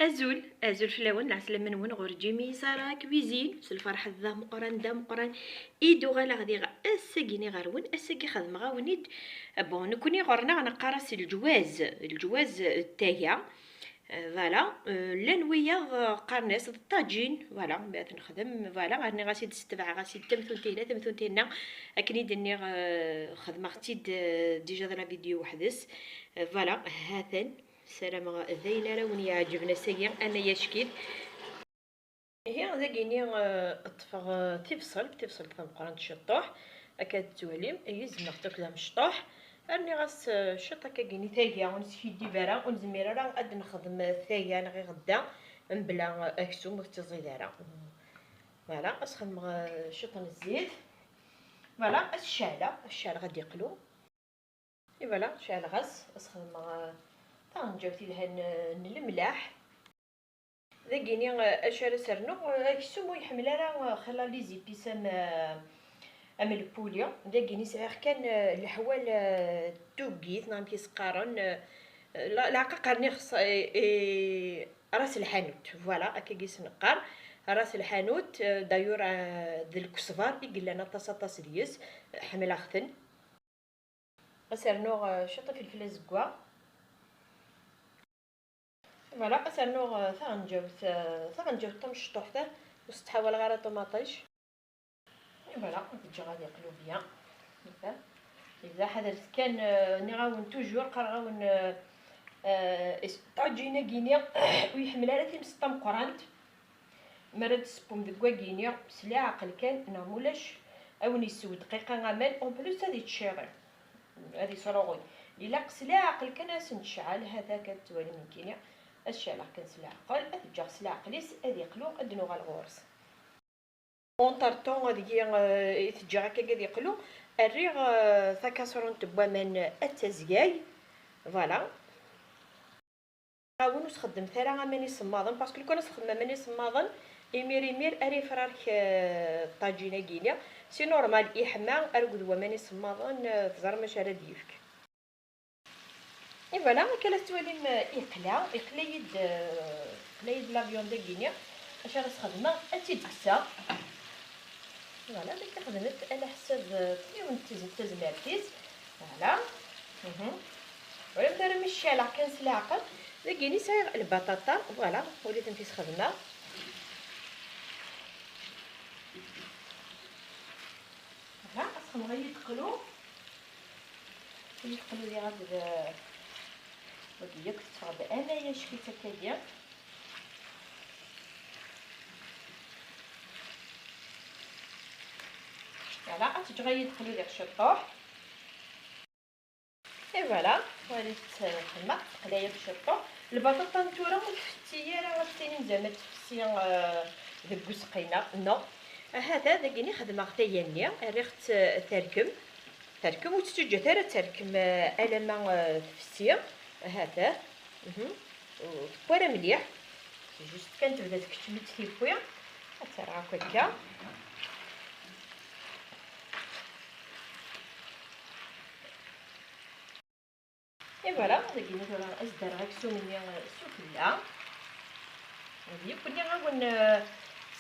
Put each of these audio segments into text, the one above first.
ازول فلاون العسلامه نون غور جيمي سارا كويزين الفرح ذا مقران دا مقران ايدو غالا غادي اساكيني غارون اساكي خدم غاونيد بون نكوني غورنا غنقراس الجواز تاعي فوالا لانويا قارناس الطاجين فوالا بعد نخدم فوالا راني غاسي تستبع غاسي تمثلتينا اكني دني خدمه اختي ديجا لا فيديو وحدس فوالا هاثن سلام زينه راه وني عجبنا سيا انا يشكيت هي ذاكيني طفغ تفصل تنقران الشطوح اكاد تواليم يزم نختك لها مشطوح راني غاس شطه كاكيني ثايا ونسفي ديبارا ونزميرا راه غاد نخدم ثايا انا غير غدا بلا اكسوم وتزيدارا فوالا اسخدم شطه الزيت فوالا الشعله غادي يقلو فوالا شعل غاس اسخدم طنجاوتي لها الملاح ذاكيني اشار سرنو كسومو يحمل راه خلا لي زيبيس ام البوليو ذاكيني سعير كان الحوال توقيت نعم كيسقارن لا قارني خص راس الحانوت فوالا هكا كيس نقار راس الحانوت دايور ذا الكسفار يقول لنا طاسه ديس حمل اختن سرنو شطه فلفل زكوا فوالا سرنو ثغنجاوت طمشطوح ذا وستحاول غير طوماطيش فوالا تجي غادي يقلو بيان اذا حضرت كان نغاون توجور قرغاون طاجينا كينيا ويحمل على تيمسطا مقرانت مرات سبوم دكوا كينيا بسلا عقل كان نعمولاش او نسود دقيقه غامان اون بلوس هادي تشيري هادي صروغي الا قسلا عقل كان اسنشعل هذا كتوالي من كينيا الشعله كنسلا عقل تجي سلا عقليس هادي يقلو ادنو غا الغورس اونتر طون غادي يتجي هكا قاعد يقلو الريغ ثا كاسرون تبوا من التزياي فوالا غاون نخدم ثرا غاماني صماضن باسكو كون نخدم ماني صماضن يمير اري فرارك طاجينا كينيا سي نورمال يحما ارقد وماني صماضن تزر ماش راه ديفك اي فوالا كلا توالي يقلا يد لافيون دي كينيا اش راه خدمه اتيدكسا فوالا ديك خدمت على حساب يوم تزمرتيز فوالا ولا دار مش شالع كنسلا عقل ذاكيني سايغ البطاطا فوالا وليت نفيس خدمه فوالا اصلا غير يدخلوا لي غاد ودي كتفرض انايا شكيت هكايا فوالا تجي غير يدخلوا لي الشطوح اي فوالا وليت خدمه قلايه بالشطوح البطاطا نتورا متفتيه راه غتسيني زعما تفسي دك سقينا نو هذا داكيني خدمه غتايا ريخت تركم وتتجه ترى تركم الما تفسي هذا وتبارا مليح جوست كانت بدات كتمت كيفويا ترى هكا اي فوالا داكيني راه اصدر غاكسو مني السفله هادي كوني غاون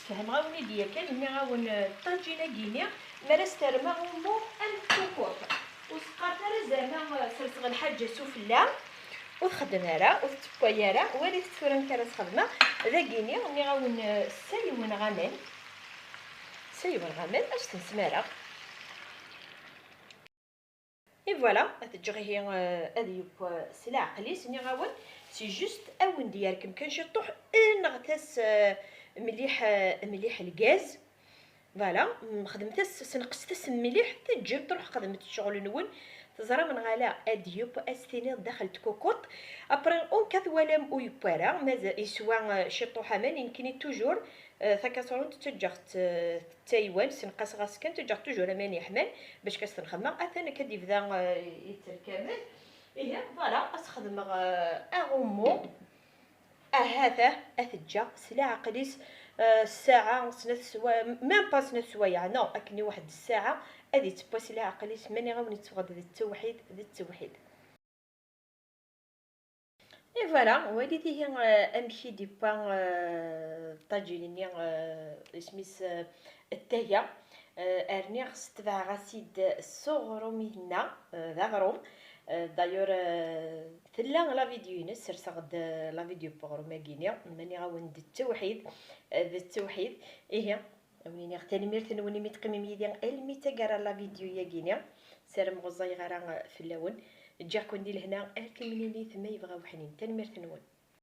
تفهم غاوني ديا كان مي غاون طاجينا كينيا مرستر ما مو الكوكوط وسقات راه زعما سلسغ الحاجه سفله وخدمها راه وتبويا راه وليت تفرن كرا خدمه ذاكيني مي غاون سايون غامان اش تنسمارا اي فوالا تجي هي هذه سلا عقليس ني غاون سي جوست اون ديالكم كنشطوح نغتاس مليح الغاز فوالا خدمتس سنقصتس مليح تجي تروح خدمت الشغل نون تزرا من غالا اديوب استيني دخلت كوكوط ابري اون كاث ولام او يبارا مازال يسوا شطوحه مان يمكن توجور ثكاسرون تجاخت تايوان سنقاس غاس كان تجاخت توجور مان يحمل باش كنخدم اثنا كدي بدا يتركمل ايه فوالا اسخدم اغومو هذا اثجا سلا عقليس الساعه سنة سوايع ميم با سنة سوايع نو اكني واحد الساعه ادي تباسي لها عقليس ماني غاوني تفقد التوحيد اي فوالا والديه امشي دي بان طاجيني سميس التايه ارني خص تبع غاسيد الصغرومي هنا ذا غروم دايور ثلا لا فيديو نس سرسغد لا فيديو بوغروم كينيا ماني غاوند التوحيد بالتوحيد ايه ونيني غتاني ميرت نوني متقيم يدي الميتا كارا لا فيديو يا كينيا سير مغزاي غرا في اللون جا كون دي لهنا اكملي لي ثما يبغى وحنين تنميرت نون.